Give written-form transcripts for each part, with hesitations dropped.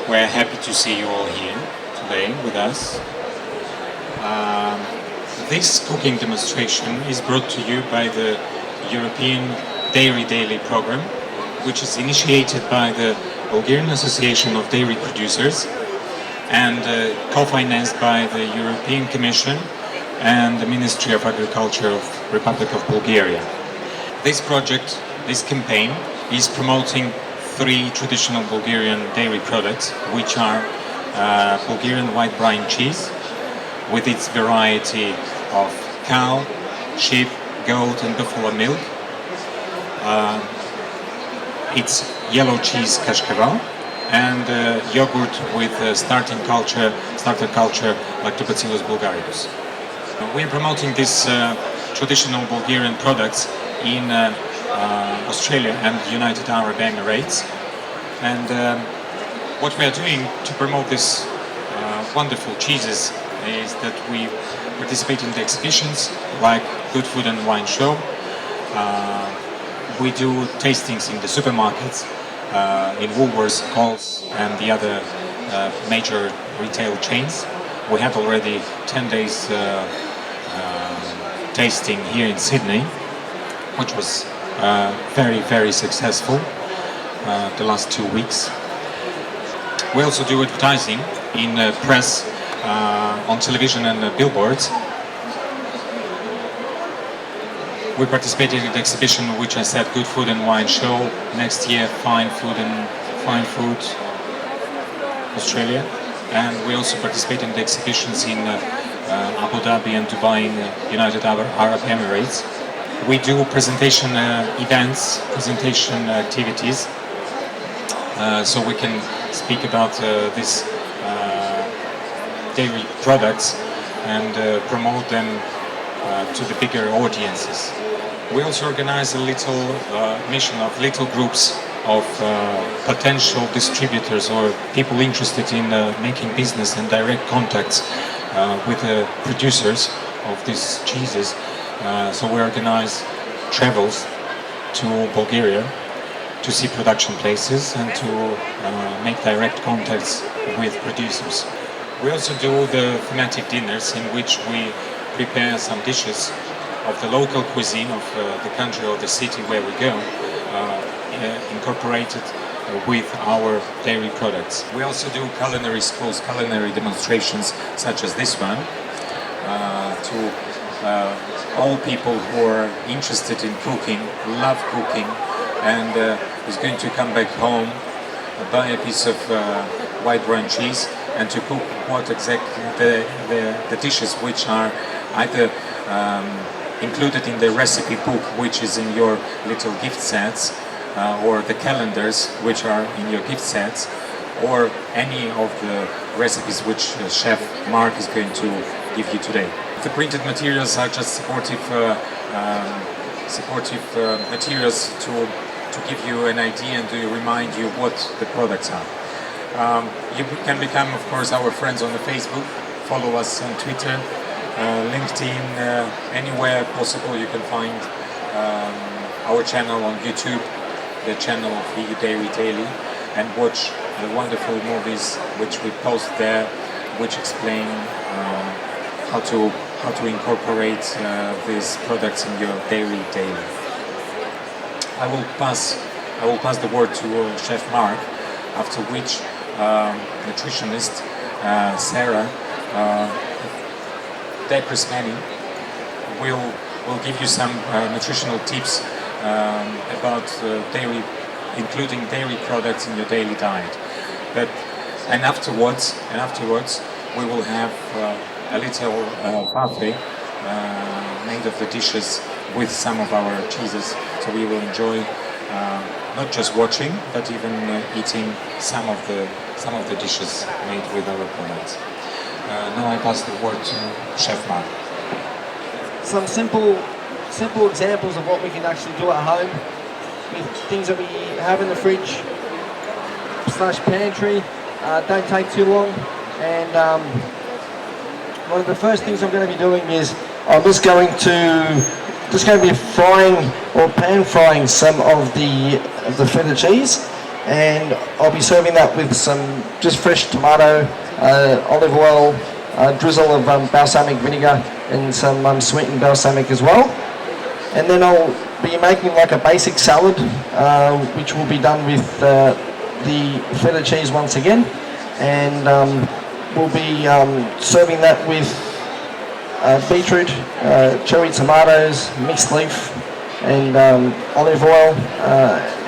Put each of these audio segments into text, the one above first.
We're happy to see you all here today with us. This cooking demonstration is brought to you by the European Dairy Daily program, which is initiated by the Bulgarian Association of Dairy Producers and co-financed by the European Commission and the Ministry of Agriculture of Republic of Bulgaria. This project, this campaign, is promoting 3 traditional Bulgarian dairy products, which are Bulgarian white brine cheese, with its variety of cow, sheep, goat and buffalo milk. It's yellow cheese kashkaval and yogurt with starter culture Lactobacillus bulgaricus. We are promoting these traditional Bulgarian products in Australia and the United Arab Emirates, and what we are doing to promote these wonderful cheeses is that we participate in the exhibitions like Good Food and Wine Show. We do tastings in the supermarkets, in Woolworths, Coles and the other major retail chains. We had already 10 days tasting here in Sydney, which was very successful the last 2 weeks. We also do advertising in press, on television and billboards. We participated in the exhibition which I said Good Food and Wine Show, next year Fine Food Australia, and we also participate in the exhibitions in Abu Dhabi and Dubai in the United Arab Emirates. We do presentation events, presentation activities, so we can speak about these dairy products and promote them to the bigger audiences. We also organize a little mission of little groups of potential distributors or people interested in making business and direct contacts with the producers of these cheeses. So we organize travels to Bulgaria to see production places and to make direct contacts with producers. We also do the thematic dinners in which we prepare some dishes of the local cuisine of the country or the city where we go, incorporated with our dairy products. We also do culinary schools, culinary demonstrations such as this one, to all people who are interested in cooking, love cooking, and is going to come back home, buy a piece of white brine cheese, and to cook what exactly the dishes which are either included in the recipe book which is in your little gift sets, or the calendars which are in your gift sets, or any of the recipes which Chef Mark is going to give you today. The printed materials are just supportive materials to give you an idea and to remind you what the products are. You can become, of course, our friends on the Facebook, follow us on Twitter, LinkedIn, anywhere possible you can find our channel on YouTube, the channel of EUDD Daily, and watch the wonderful movies which we post there, which explain how to incorporate these products in your dairy daily. I will pass the word to Chef Mark, after which nutritionist Sarah Deprismani will give you some nutritional tips about dairy, including dairy products in your daily diet. And afterwards we will have a little buffet made of the dishes with some of our cheeses, so we will enjoy not just watching but even eating some of the dishes made with our products. Now I pass the word to Chef Mark. Some simple examples of what we can actually do at home with things that we have in the fridge / pantry. Don't take too long, and one of the first things I'm going to be doing is I'm just going to be frying or pan frying some of the feta cheese, and I'll be serving that with some just fresh tomato, olive oil, drizzle of balsamic vinegar, and some sweetened balsamic as well. And then I'll be making like a basic salad, which will be done with the feta cheese once again, and we'll be serving that with beetroot, cherry tomatoes, mixed leaf, and olive oil,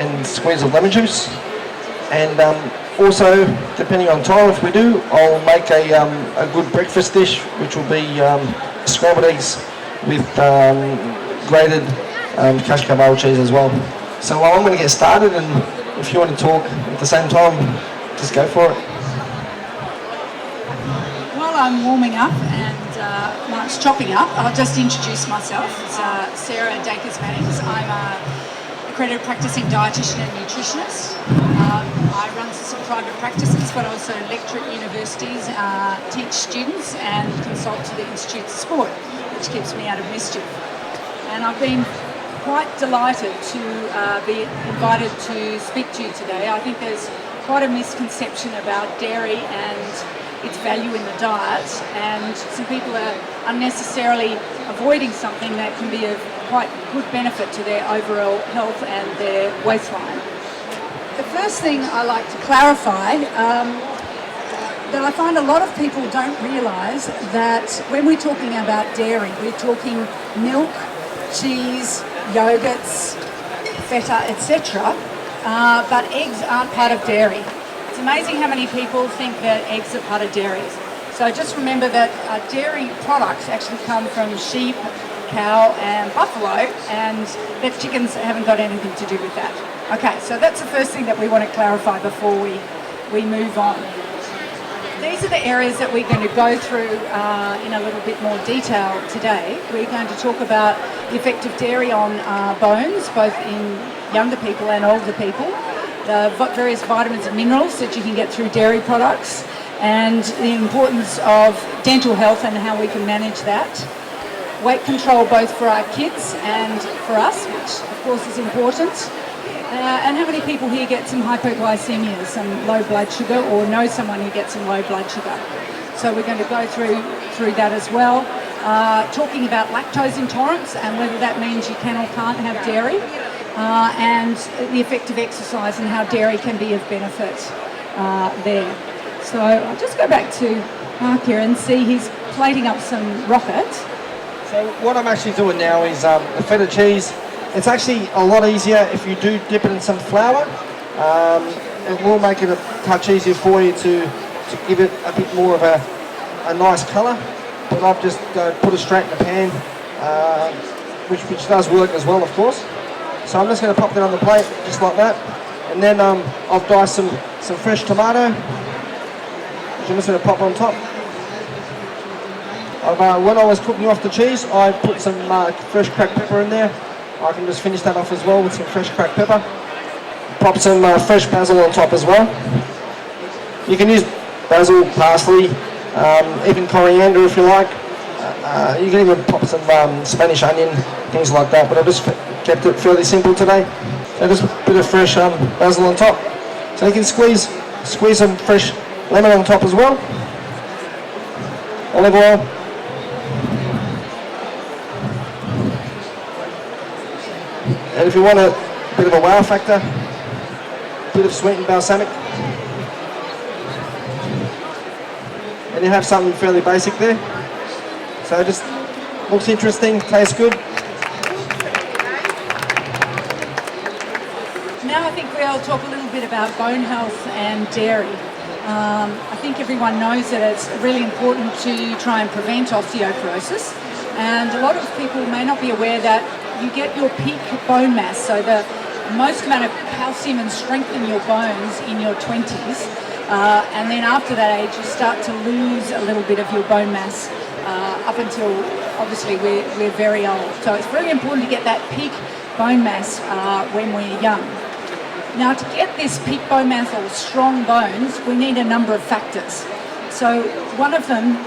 and squeeze of lemon juice. And also, depending on time, if we do, I'll make a good breakfast dish, which will be scrambled eggs with grated cascabel cheese as well. So I'm going to get started, and if you want to talk at the same time, just go for it. While I'm warming up and Mark's chopping up, I'll just introduce myself. It's Sarah Dacres-Mannings. I'm an accredited practicing dietitian and nutritionist. I run some private practices, but also lecture at universities, teach students, and consult to the Institutes of Sport, which keeps me out of mischief. And I've been quite delighted to be invited to speak to you today. I think there's quite a misconception about dairy and its value in the diet, and some people are unnecessarily avoiding something that can be of quite good benefit to their overall health and their waistline. The first thing I like to clarify, that I find a lot of people don't realise that when we're talking about dairy, we're talking milk, cheese, yogurts, feta, etc. But eggs aren't part of dairy. It's amazing how many people think that eggs are part of dairy. So just remember that dairy products actually come from sheep, cow and buffalo, and that chickens haven't got anything to do with that. Okay, so that's the first thing that we want to clarify before we move on. These are the areas that we're going to go through in a little bit more detail today. We're going to talk about the effect of dairy on bones, both in younger people and older people, the various vitamins and minerals that you can get through dairy products, and the importance of dental health and how we can manage that. Weight control both for our kids and for us, which of course is important. And how many people here get some hypoglycemia, some low blood sugar, or know someone who gets some low blood sugar? So we're going to go through that as well. Talking about lactose intolerance and whether that means you can or can't have dairy, and the effect of exercise and how dairy can be of benefit there. So I'll just go back to Mark here and see he's plating up some rocket. So what I'm actually doing now is the feta cheese. It's actually a lot easier if you do dip it in some flour. It will make it a touch easier for you to give it a bit more of a nice colour. But I've just put it straight in the pan, which does work as well, of course. So I'm just going to pop that on the plate, just like that. And then I've diced some fresh tomato, which I'm just going to pop on top. When I was cooking off the cheese, I put some fresh cracked pepper in there. I can just finish that off as well with some fresh cracked pepper. Pop some fresh basil on top as well. You can use basil, parsley, even coriander if you like. You can even pop some Spanish onion, things like that, but I just kept it fairly simple today. So just a bit of fresh basil on top. So you can squeeze some fresh lemon on top as well. Olive oil. And if you want a bit of a wow factor, a bit of sweetened balsamic. And you have something fairly basic there. So it just looks interesting, tastes good. Now I think we'll talk a little bit about bone health and dairy. I think everyone knows that it's really important to try and prevent osteoporosis, and a lot of people may not be aware that you get your peak bone mass, so the most amount of calcium and strength in your bones in your 20s, and then after that age you start to lose a little bit of your bone mass up until obviously we're very old. So it's very important to get that peak bone mass when we're young. Now to get this peak bone mass or strong bones, we need a number of factors. So one of them,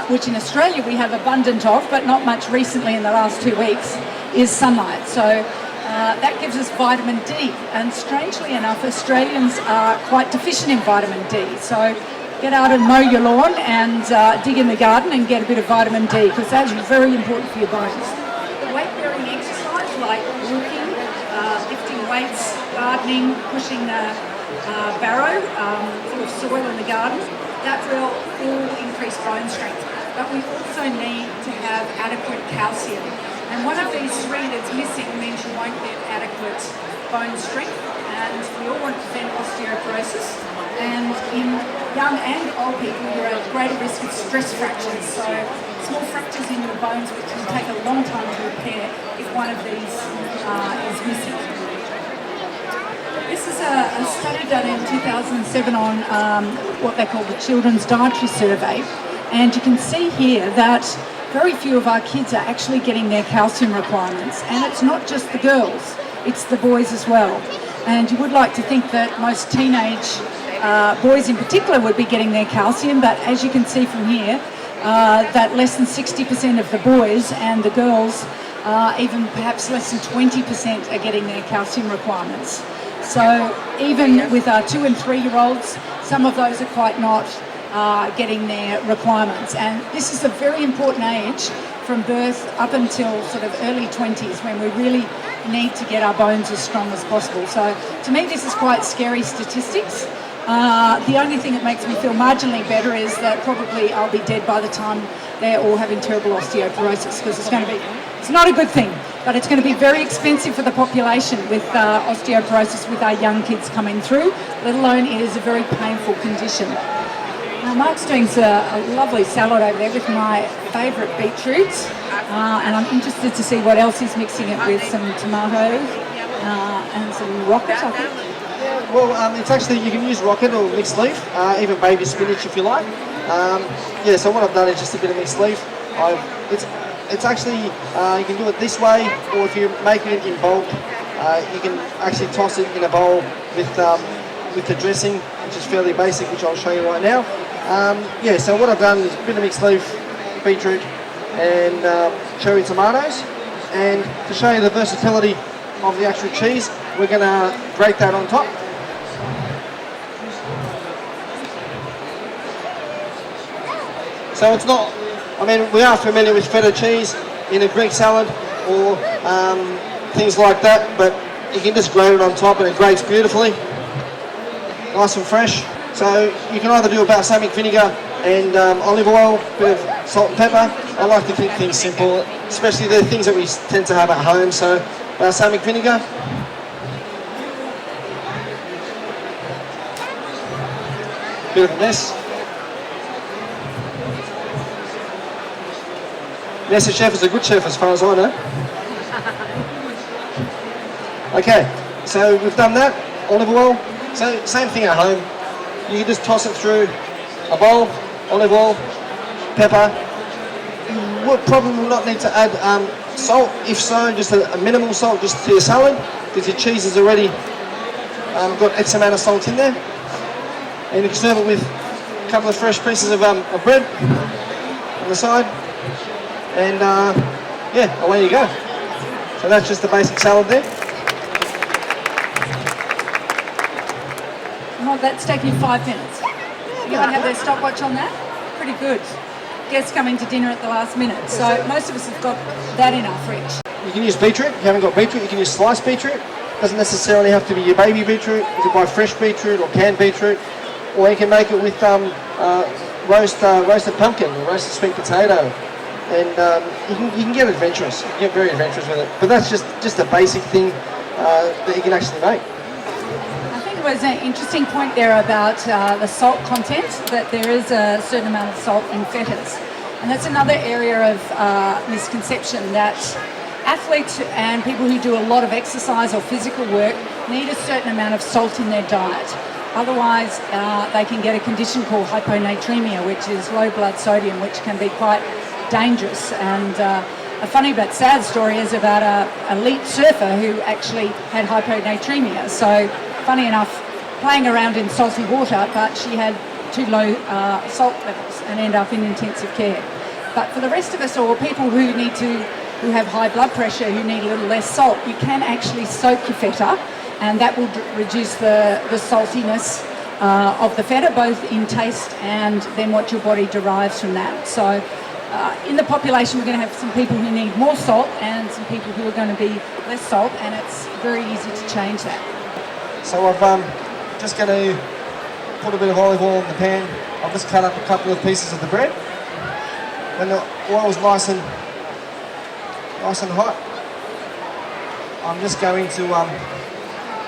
which in Australia we have abundant of, but not much recently in the last 2 weeks, is sunlight. So that gives us vitamin D, and strangely enough, Australians are quite deficient in vitamin D. So get out and mow your lawn and dig in the garden and get a bit of vitamin D, because that's very important for your bones. The weight-bearing exercise like walking, lifting weights, gardening, pushing the barrow full of soil in the garden, that will all increase bone strength. But we also need to have adequate calcium. And one of these three that's missing means you won't get adequate bone strength, and we all want to prevent osteoporosis. And in young and old people, you're at greater risk of stress fractures. So small fractures in your bones which can take a long time to repair if one of these is missing. This is a study done in 2007 on what they call the Children's Dietary Survey. And you can see here that very few of our kids are actually getting their calcium requirements. And it's not just the girls, it's the boys as well. And you would like to think that most teenage boys in particular would be getting their calcium, but as you can see from here, that less than 60% of the boys and the girls, even perhaps less than 20% are getting their calcium requirements. So even with our 2 and 3 year olds, some of those are quite not getting their requirements. And this is a very important age from birth up until sort of early 20s, when we really need to get our bones as strong as possible. So to me this is quite scary statistics. The only thing that makes me feel marginally better is that probably I'll be dead by the time they're all having terrible osteoporosis, because it's not a good thing, but it's going to be very expensive for the population with osteoporosis with our young kids coming through, let alone it is a very painful condition. Now Mark's doing a lovely salad over there with my favourite beetroots, and I'm interested to see what else he's mixing it with, some tomatoes and some rocket, I think. Well, it's actually, you can use rocket or mixed leaf, even baby spinach if you like. Yeah, so what I've done is just a bit of mixed leaf. It's actually, you can do it this way, or if you're making it in bulk, you can actually toss it in a bowl with the dressing, which is fairly basic, which I'll show you right now. Yeah, so what I've done is a bit of mixed leaf, beetroot and cherry tomatoes, and to show you the versatility of the actual cheese, we're going to grate that on top. So it's not, I mean, we are familiar with feta cheese in a Greek salad or things like that, but you can just grate it on top and it grates beautifully, nice and fresh. So you can either do a balsamic vinegar and olive oil, a bit of salt and pepper. I like to keep things simple, especially the things that we tend to have at home. So balsamic vinegar, bit of Ness. Nessa chef is a good chef as far as I know. Okay, so we've done that, olive oil. So same thing at home. You can just toss it through a bowl, olive oil, pepper. You would probably not need to add salt, if so, just a minimal salt just to your salad, because your cheese has already got X amount of salt in there. And you can serve it with a couple of fresh pieces of bread on the side. And yeah, away you go. So that's just the basic salad there. Well, that's taking 5 minutes. Anyone have their stopwatch on that? Pretty good. Guests coming to dinner at the last minute. So most of us have got that in our fridge. You can use beetroot. If you haven't got beetroot, you can use sliced beetroot. Doesn't necessarily have to be your baby beetroot. You can buy fresh beetroot or canned beetroot. Or you can make it with roasted pumpkin or roasted sweet potato. And you can get adventurous. You can get very adventurous with it. But that's just a basic thing that you can actually make. I think it was an interesting point there about the salt content, that there is a certain amount of salt in fetas. And that's another area of misconception, that athletes and people who do a lot of exercise or physical work need a certain amount of salt in their diet. Otherwise, they can get a condition called hyponatremia, which is low blood sodium, which can be quite dangerous. And a funny but sad story is about an elite surfer who actually had hyponatremia. So, funny enough, playing around in salty water, but she had too low salt levels and ended up in intensive care. But for the rest of us, or people who need to who have high blood pressure who need a little less salt, you can actually soak your feta, and that will reduce the saltiness of the feta, both in taste and then what your body derives from that. So in the population, we're going to have some people who need more salt and some people who are going to be less salt, and it's very easy to change that. So I'm just going to put a bit of olive oil in the pan. I've just cut up a couple of pieces of the bread. When the oil's nice and hot, I'm just going to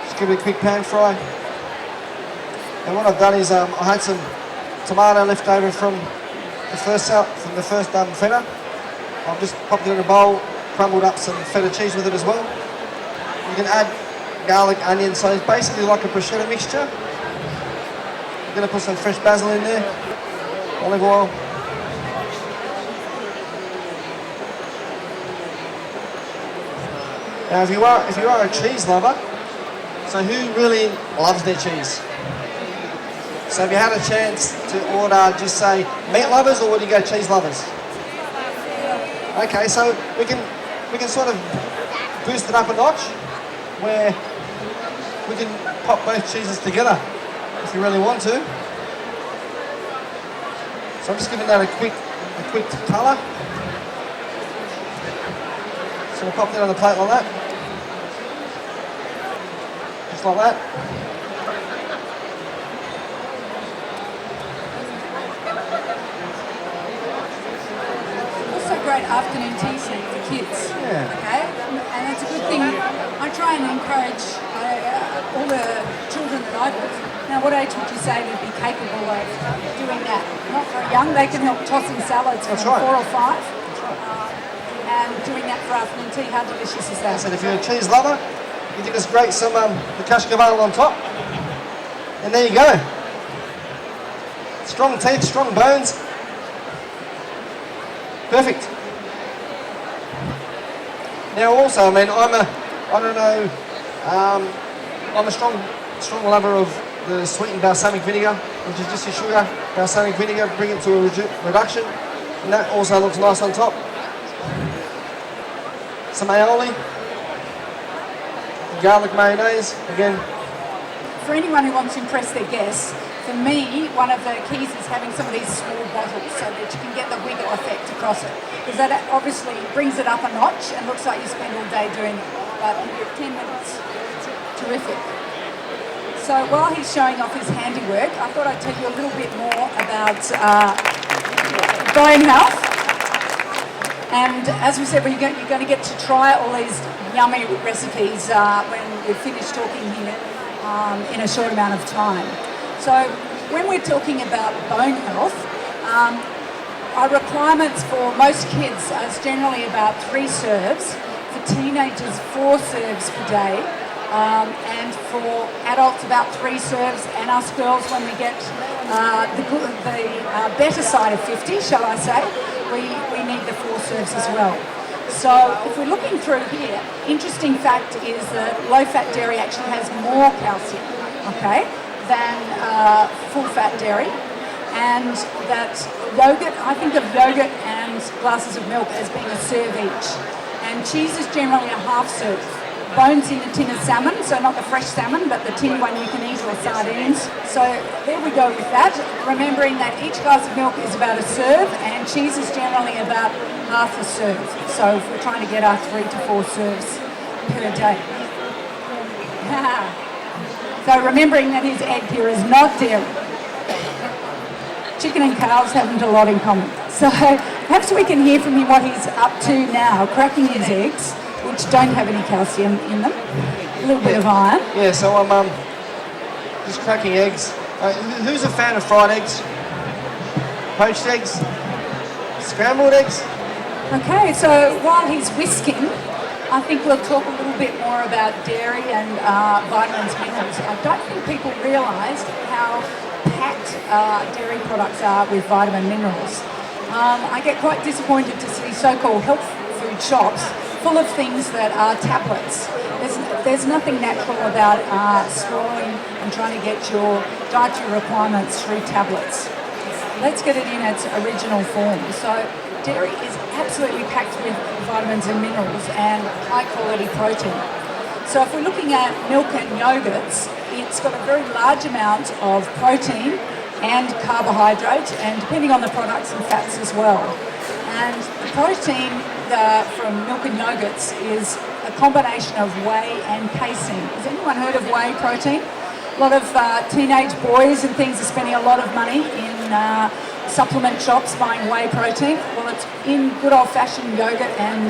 just give it a quick pan fry. And what I've done is I had some tomato left over from the first feta. I've just popped it in a bowl, crumbled up some feta cheese with it as well. You can add garlic, onion, so it's basically like a bruschetta mixture. I'm going to put some fresh basil in there, olive oil. Now, if you are a cheese lover, so who really loves their cheese? So if you had a chance to order, just say meat lovers, or would you go cheese lovers? Okay, so we can sort of boost it up a notch, where we can pop both cheeses together if you really want to. So I'm just giving that a quick colour. So we'll pop that on the plate like that. Just like that. Also great afternoon tea snack for kids. Yeah. Okay, and it's a good thing. I try and encourage all the children that I work with. Now, what age would you say would be capable of doing that? Not very young. They can help tossing salads from 4 or 5. And doing that for afternoon tea, how delicious is that? So if you're a cheese lover, you think it's great, some the cascavale on top, and there you go. Strong teeth, strong bones. Perfect. Now also, I mean, I'm a strong lover of the sweetened balsamic vinegar, which is just your sugar, balsamic vinegar, bring it to a reduction, and that also looks nice on top. Some aioli, garlic mayonnaise, again. For anyone who wants to impress their guests, for me, one of the keys is having some of these small bottles so that you can get the wiggle effect across it. Because that obviously brings it up a notch and looks like you spend all day doing it. But in 10 minutes, it's terrific. So while he's showing off his handiwork, I thought I'd tell you a little bit more about bone health. And as we said, you're going to get to try all these yummy recipes when we've finished talking here in a short amount of time. So when we're talking about bone health, our requirements for most kids is generally about 3 serves, for teenagers 4 serves per day, and for adults about 3 serves, and us girls, when we get the better side of 50, shall I say, we need the 4 serves as well. So if we're looking through here, interesting fact is that low-fat dairy actually has more calcium, okay, than full-fat dairy, and that yogurt, I think of yogurt and glasses of milk as being a serve each, and cheese is generally a half serve. Bones in a tin of salmon, so not the fresh salmon, but the tin one you can eat, or sardines. So there we go with that, remembering that each glass of milk is about a serve, and cheese is generally about half a serve. So if we're trying to get our 3 to 4 serves per day. So remembering that his egg here is not dairy. Chicken and cows haven't a lot in common. So perhaps we can hear from him what he's up to now, cracking his eggs, which don't have any calcium in them, a little bit of iron. Yeah, so I'm just cracking eggs. Who's a fan of fried eggs? Poached eggs? Scrambled eggs? Okay, so while he's whisking, I think we'll talk a little bit more about dairy and vitamins, minerals. I don't think people realise how packed dairy products are with vitamin minerals. I get quite disappointed to see so-called health food shops full of things that are tablets. There's nothing natural about swallowing and trying to get your dietary requirements through tablets. Let's get it in its original form. So dairy is absolutely packed with vitamins and minerals and high quality protein. So if we're looking at milk and yogurts, it's got a very large amount of protein and carbohydrate, and depending on the products, and fats as well. And the protein from milk and yogurts is a combination of whey and casein. Has anyone heard of whey protein? A lot of teenage boys and things are spending a lot of money in supplement shops buying whey protein. Well, it's in good old-fashioned yogurt and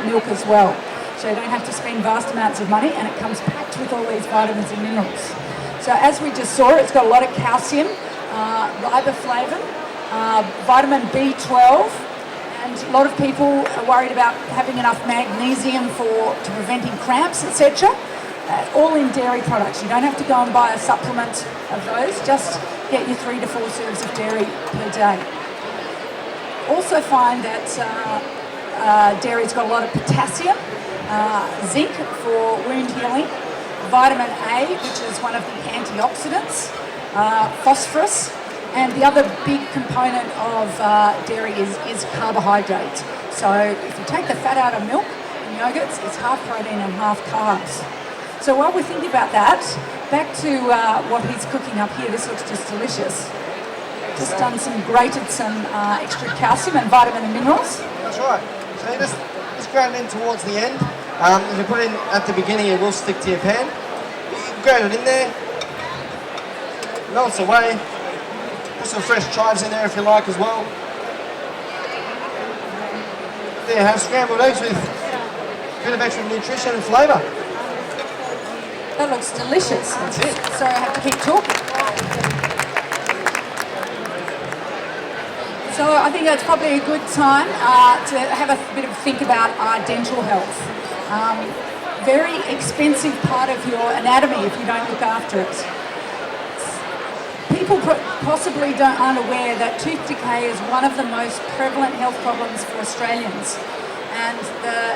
milk as well. So you don't have to spend vast amounts of money, and it comes packed with all these vitamins and minerals. So as we just saw, it's got a lot of calcium, riboflavin, vitamin B12, and a lot of people are worried about having enough magnesium to preventing cramps, etc. All in dairy products. You don't have to go and buy a supplement of those, just get your 3 to 4 serves of dairy per day. Also find that dairy's got a lot of potassium, zinc for wound healing, vitamin A, which is one of the antioxidants, phosphorus, and the other big component of dairy is carbohydrate. So if you take the fat out of milk and yogurts, it's half protein and half carbs. So while we're thinking about that, back to what he's cooking up here. This looks just delicious. Just done grated some extra calcium and vitamin and minerals. That's right. So you just grate it in towards the end. If you put it in at the beginning, it will stick to your pan. You grate it in there, melts away. Put some fresh chives in there if you like as well. There you have scrambled eggs with a bit of extra nutrition and flavour. That looks delicious. That's it. So I have to keep talking. So I think that's probably a good time to have a bit of a think about our dental health. Very expensive part of your anatomy if you don't look after it. People possibly aren't aware that tooth decay is one of the most prevalent health problems for Australians. And the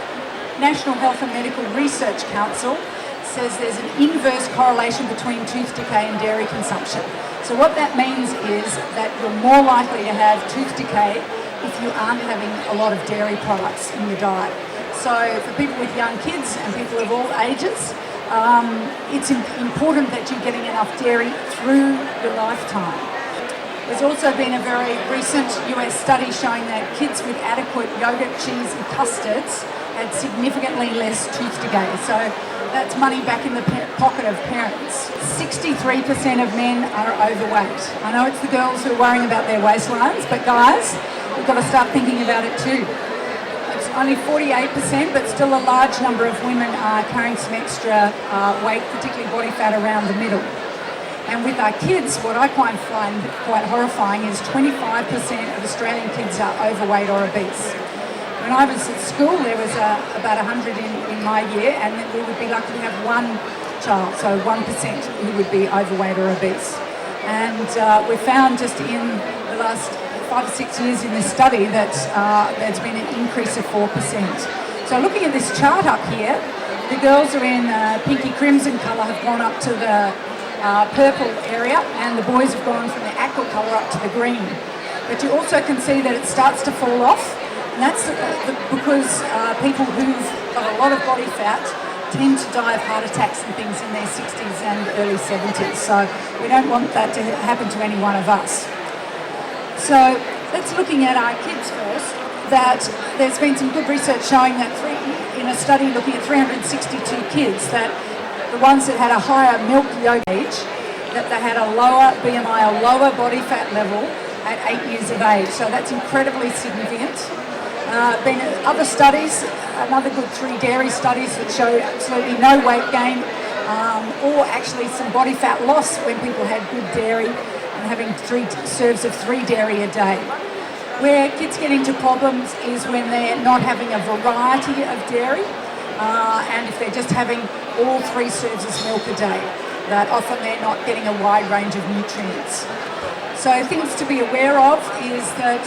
National Health and Medical Research Council says there's an inverse correlation between tooth decay and dairy consumption. So what that means is that you're more likely to have tooth decay if you aren't having a lot of dairy products in your diet. So for people with young kids and people of all ages, it's important that you're getting enough dairy through your lifetime. There's also been a very recent US study showing that kids with adequate yogurt, cheese and custards had significantly less tooth decay. So that's money back in the pocket of parents. 63% of men are overweight. I know it's the girls who are worrying about their waistlines, but guys, we've got to start thinking about it too. It's only 48%, but still a large number of women are carrying some extra weight, particularly body fat around the middle. And with our kids, what I find quite horrifying is 25% of Australian kids are overweight or obese. When I was at school, there was about 100 in my year, and we would be lucky to have one child, so 1% who would be overweight or obese. And we found just in the last 5 or 6 years in this study that there's been an increase of 4%. So looking at this chart up here, the girls are in pinky crimson colour have gone up to the purple area, and the boys have gone from the aqua colour up to the green. But you also can see that it starts to fall off, and that's because people who've got a lot of body fat tend to die of heart attacks and things in their 60s and early 70s. So we don't want that to happen to any one of us. So let's looking at our kids first, that there's been some good research showing that in a study looking at 362 kids, that the ones that had a higher milk yolk age, that they had a lower BMI, a lower body fat level at 8 years of age. So that's incredibly significant. Been other studies, another good 3 dairy studies that show absolutely no weight gain or actually some body fat loss when people had good dairy and having 3 serves of 3 dairy a day. Where kids get into problems is when they're not having a variety of dairy and if they're just having all 3 serves of milk a day, that often they're not getting a wide range of nutrients. So things to be aware of is that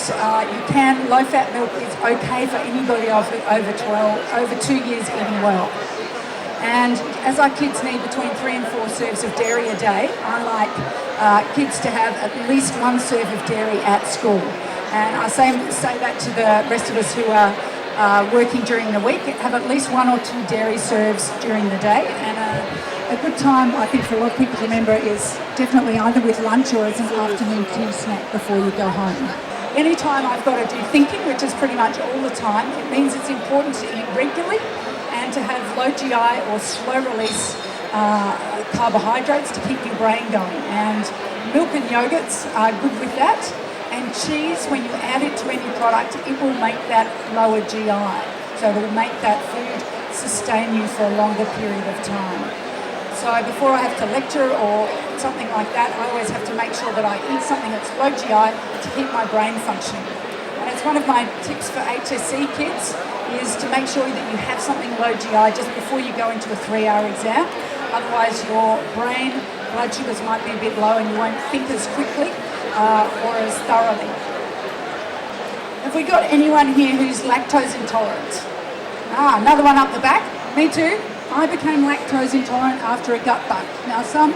low-fat milk is okay for anybody over 2 years eating well. And as our kids need between 3 and 4 serves of dairy a day, I like kids to have at least 1 serve of dairy at school. And I say that to the rest of us who are working during the week, have at least 1 or 2 dairy serves during the day. And a good time, I think, for a lot of people to remember is definitely either with lunch or as an afternoon tea snack before you go home. Anytime I've got to do thinking, which is pretty much all the time, it means it's important to eat regularly and to have low GI or slow release carbohydrates to keep your brain going. And milk and yogurts are good with that. And cheese, when you add it to any product, it will make that lower GI. So it will make that food sustain you for a longer period of time. So before I have to lecture or something like that, I always have to make sure that I eat something that's low GI to keep my brain functioning. And it's one of my tips for HSC kids is to make sure that you have something low GI just before you go into a 3-hour exam. Otherwise your brain blood sugars might be a bit low and you won't think as quickly or as thoroughly. Have we got anyone here who's lactose intolerant? Another one up the back. Me too. I became lactose intolerant after a gut bug. Now some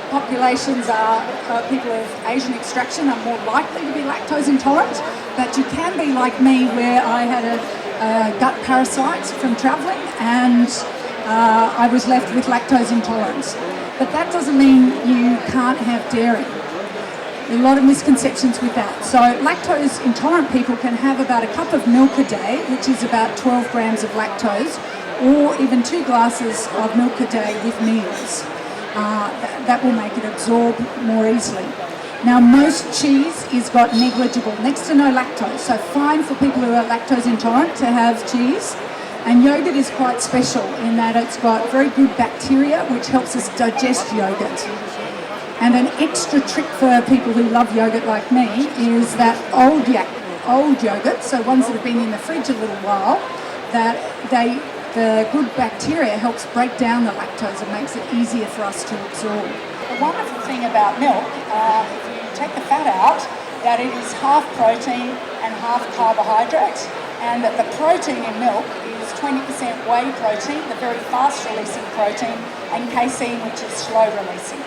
populations are people of Asian extraction are more likely to be lactose intolerant, but you can be like me where I had a gut parasite from travelling and I was left with lactose intolerance. But that doesn't mean you can't have dairy. There are a lot of misconceptions with that. So lactose intolerant people can have about a cup of milk a day, which is about 12 grams of lactose, or even 2 glasses of milk a day with meals. That will make it absorb more easily. Now most cheese is got negligible, next to no lactose, so fine for people who are lactose intolerant to have cheese. And yogurt is quite special in that it's got very good bacteria which helps us digest yogurt. And an extra trick for people who love yogurt like me is that old yogurt, so ones that have been in the fridge a little while, that the good bacteria helps break down the lactose and makes it easier for us to absorb. The wonderful thing about milk, if you take the fat out, that it is half protein and half carbohydrate, and that the protein in milk is 20% whey protein, the very fast releasing protein, and casein, which is slow releasing.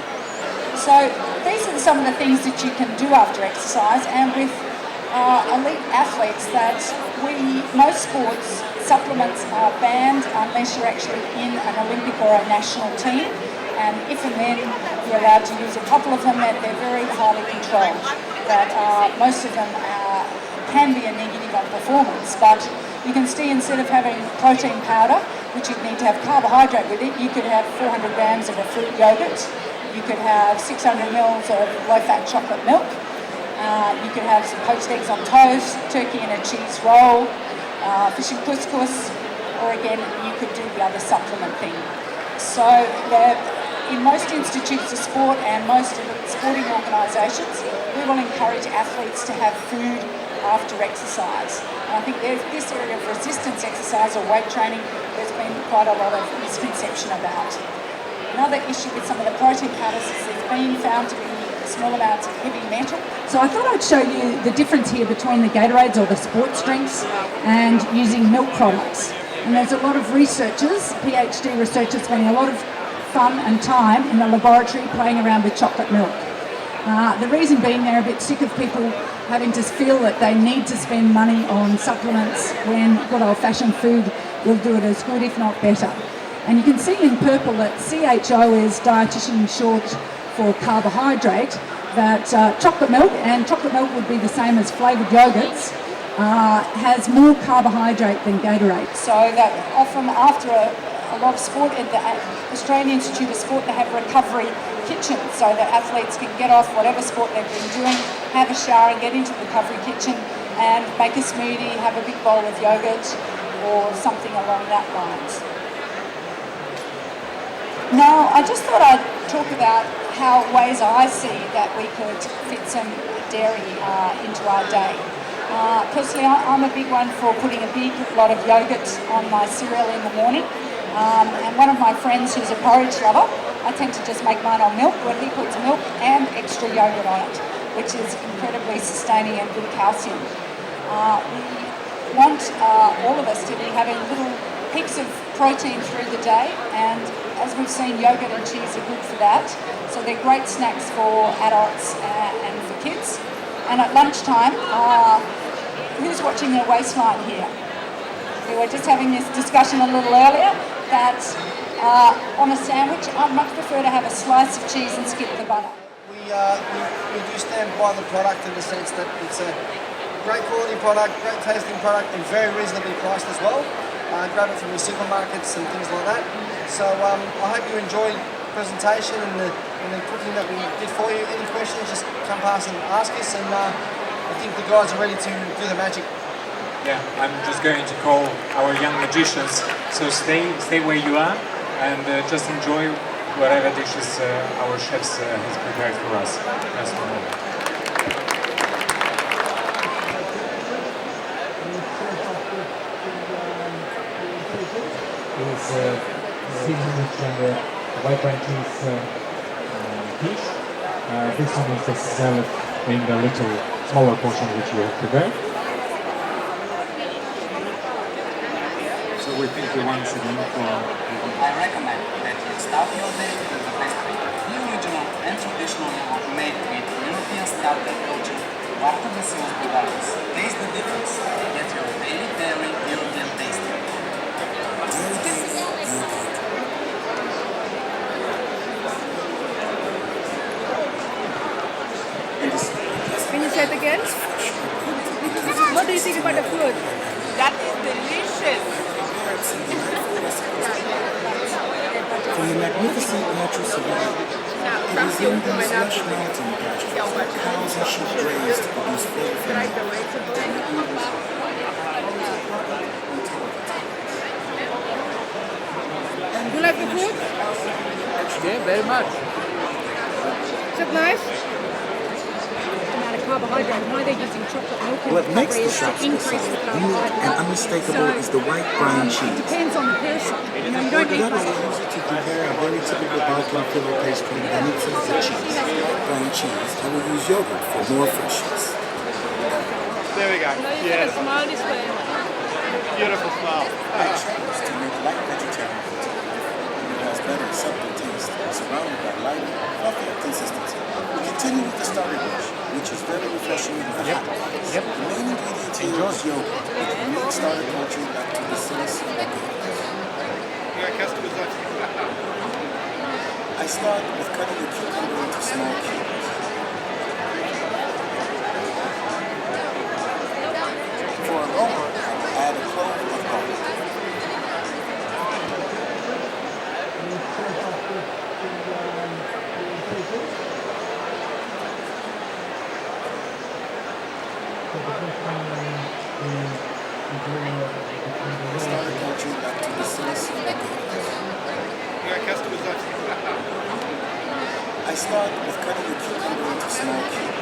So these are some of the things that you can do after exercise, and with elite athletes that most sports supplements are banned unless you're actually in an Olympic or a national team, and if and then you're allowed to use a couple of them, that they're very highly controlled, that most of them can be a negative on performance, but you can see instead of having protein powder, which you'd need to have carbohydrate with it, you could have 400 grams of a fruit yogurt, you could have 600 mils of low-fat chocolate milk, you could have some poached eggs on toast, turkey in a cheese roll, fish and couscous, or again, you could do the other supplement thing. So in most institutes of sport and most of the sporting organisations, we will encourage athletes to have food after exercise. And I think this area of resistance exercise or weight training, there's been quite a lot of misconception about. Another issue with some of the protein powders is there's been found to be small amounts of heavy metal. So I thought I'd show you the difference here between the Gatorades or the sports drinks and using milk products. And there's a lot of researchers, PhD researchers, spending a lot of fun and time in the laboratory playing around with chocolate milk. The reason being they're a bit sick of people having to feel that they need to spend money on supplements when good old-fashioned food will do it as good, if not better. And you can see in purple that CHO is dietitian short for carbohydrate, that chocolate milk, and chocolate milk would be the same as flavoured yogurts, has more carbohydrate than Gatorade. So that often after a lot of sport, at the Australian Institute of Sport, they have recovery kitchens so that athletes can get off whatever sport they've been doing, have a shower and get into the recovery kitchen and make a smoothie, have a big bowl of yogurt or something along that lines. Now, I just thought I'd talk about how ways I see that we could fit some dairy into our day. Personally, I'm a big one for putting a big lot of yogurt on my cereal in the morning. And one of my friends who's a porridge lover, I tend to just make mine on milk, where he puts milk and extra yogurt on it, which is incredibly sustaining and good calcium. We want all of us to be having little heaps of protein through the day, and as we've seen, yogurt and cheese are good for that. So they're great snacks for adults and for kids. And at lunchtime, who's watching their waistline here? We were just having this discussion a little earlier that on a sandwich, I'd much prefer to have a slice of cheese and skip the butter. We do stand by the product in the sense that it's a great quality product, great tasting product, and very reasonably priced as well. Grab it from your supermarkets and things like that. So I hope you enjoyed the presentation and the cooking that we did for you. Any questions, just come past and ask us, and I think the guys are ready to do the magic. Yeah, I'm just going to call our young magicians. So stay where you are and just enjoy whatever dishes our chefs has prepared for us. That's normal. Is seasoned with white brine cheese piece. This one is the salad in the little smaller portion which you have prepared. So we thank you once again for... I recommend that you start your day with a pastry. New regional and traditional made with European starter culture. After the sauce develops, taste the difference. Get your daily dairy European taste. Can you say it again? What do you think about the food? That is delicious. From the magnificent natural savannah, it is in these lush mountain patches that cows and sheep graze to produce flavor. Do you like the food? Yeah, very much. Is it nice? Amount of carbohydrate. Why they're using chocolate milk in What the makes coffee the is to shops increase the unique and carbohydrate. unmistakable is the white brine It cheese. depends on the person. You know, you don't eat That like allows you to prepare a very typical Balkan filler pastry and it is the cheese. White brine cheese, I will use yogurt for more freshness. There we go. Yeah, smile this way. beautiful smile. I chose to make light vegetarian food. It has better subtle taste, surrounded by light, fluffy consistency. We continue with the starter dish, which is very refreshing and hot. The main ingredient here is yogurt, with unique starter culture back to the sauce again. I start with cutting the cucumber into small cubes. For aroma, add a clove of garlic. Starter culture back to the sauce again. I start with cutting the cucumber into small cubes.